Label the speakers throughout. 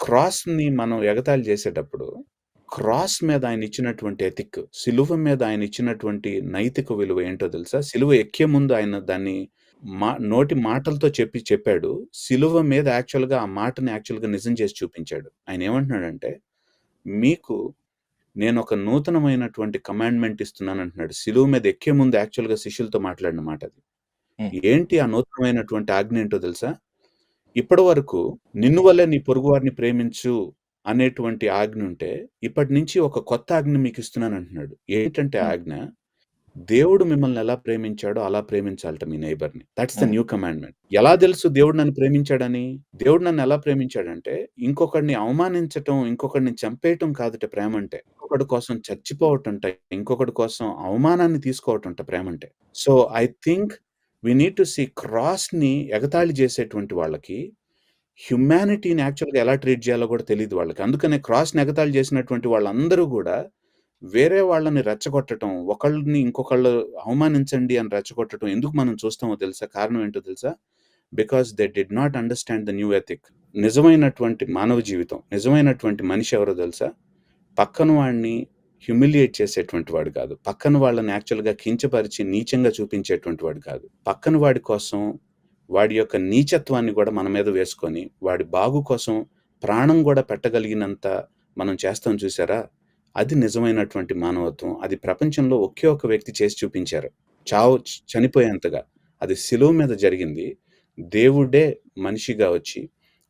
Speaker 1: క్రాస్‌ని మనం ఎగతాళి చేసేటప్పుడు, క్రాస్ మీద ఆయన ఇచ్చినటువంటి ఎథిక్, సిలువ మీద ఆయన ఇచ్చినటువంటి నైతిక విలువ ఏంటో తెలుసా? సిలువ ఎక్కే ముందు ఆయన దాన్ని నోటి మాటలతో చెప్పాడు. సిలువ మీద యాక్చువల్‌గా ఆ మాటని యాక్చువల్‌గా నిజం చేసి చూపించాడు. ఆయన ఏమంటున్నాడంటే, మీకు నేనొక నూతనమైనటువంటి కమాండ్‌మెంట్ ఇస్తున్నానంటున్నాడు. సిలువ మీద ఎక్కే ముందు యాక్చువల్‌గా శిష్యులతో మాట్లాడిన మాట అది. ఏంటి ఆ నూతనమైనటువంటి ఆజ్ఞ ఏంటో తెలుసా? ఇప్పటి వరకు నిన్ను వల్లే నీ పొరుగువారిని ప్రేమించు అనేటువంటి ఆజ్ఞ ఉంటే, ఇప్పటి నుంచి ఒక కొత్త ఆజ్ఞ మీకు ఇస్తున్నాను అంటున్నాడు. ఏంటంటే ఆజ్ఞ, దేవుడు మిమ్మల్ని ఎలా ప్రేమించాడో అలా ప్రేమించాలట మీ నైబర్‌ని. That's the new commandment. ఎలా తెలుసు దేవుడు నన్ను ప్రేమించాడని? దేవుడు నన్ను ఎలా ప్రేమించాడంటే, ఇంకొకడిని అవమానించటం, ఇంకొకడిని చంపేయటం కాదట ప్రేమంటే. ఇంకొకడి కోసం చచ్చిపోవటంట, ఇంకొకడి కోసం అవమానాన్ని తీసుకోవటంట ప్రేమంటే. So, I think we need to see క్రాస్‌ని ఎగతాళి చేసేటువంటి వాళ్ళకి హ్యుమానిటీని యాక్చువల్‌గా ఎలా ట్రీట్ చేయాలో కూడా తెలీదు వాళ్ళకి. అందుకనే క్రాస్‌ని ఎగతాళి చేసినటువంటి వాళ్ళందరూ గూడా వేరే వాళ్ళని రెచ్చగొట్టటం, ఒకళ్ళని ఇంకొకళ్ళు అవమానించండి అని రెచ్చగొట్టటం ఎందుకు మనం చూస్తామో తెలుసా? కారణం ఏంటో తెలుసా? Because they did not understand the new ethic. నిజమైనటువంటి మానవ జీవితం, నిజమైనటువంటి మనిషి ఎవరో తెలుసా? పక్కన వాడిని హ్యూమిలియేట్ చేసేటువంటి వాడు కాదు. పక్కన వాళ్ళని యాక్చువల్‌గా కించపరిచి నీచంగా చూపించేటువంటి వాడు కాదు. పక్కన వాడి కోసం వాడి యొక్క నీచత్వాన్ని కూడా మన మీద వేసుకొని, వాడి బాగు కోసం ప్రాణం కూడా పెట్టగలిగినంత మనం చేస్తాం చూసారా? అది నిజమైనటువంటి మానవత్వం. అది ప్రపంచంలో ఒకే ఒక వ్యక్తి చేసి చూపించారు. చనిపోయేంతగా. అది సిలువ మీద జరిగింది. దేవుడే మనిషిగా వచ్చి,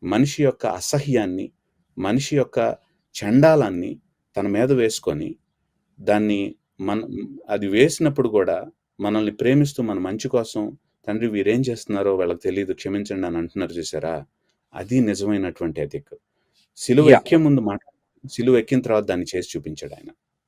Speaker 1: మనిషి యొక్క అసహ్యాన్ని, మనిషి యొక్క చండాలాన్ని తన మీద వేసుకొని, దాన్ని అది వేసినప్పుడు కూడా మనల్ని ప్రేమిస్తూ మన మంచి కోసం, తండ్రి వీరేం చేస్తున్నారో వాళ్ళకి తెలీదు, క్షమించండి అని అంటున్నారు చూసారా? అది నిజమైనటువంటి ఎథిక్. సిలువ ఎక్కే ముందు సిలువ ఎక్కిన తర్వాత దాన్ని చేసి చూపించాడు ఆయన.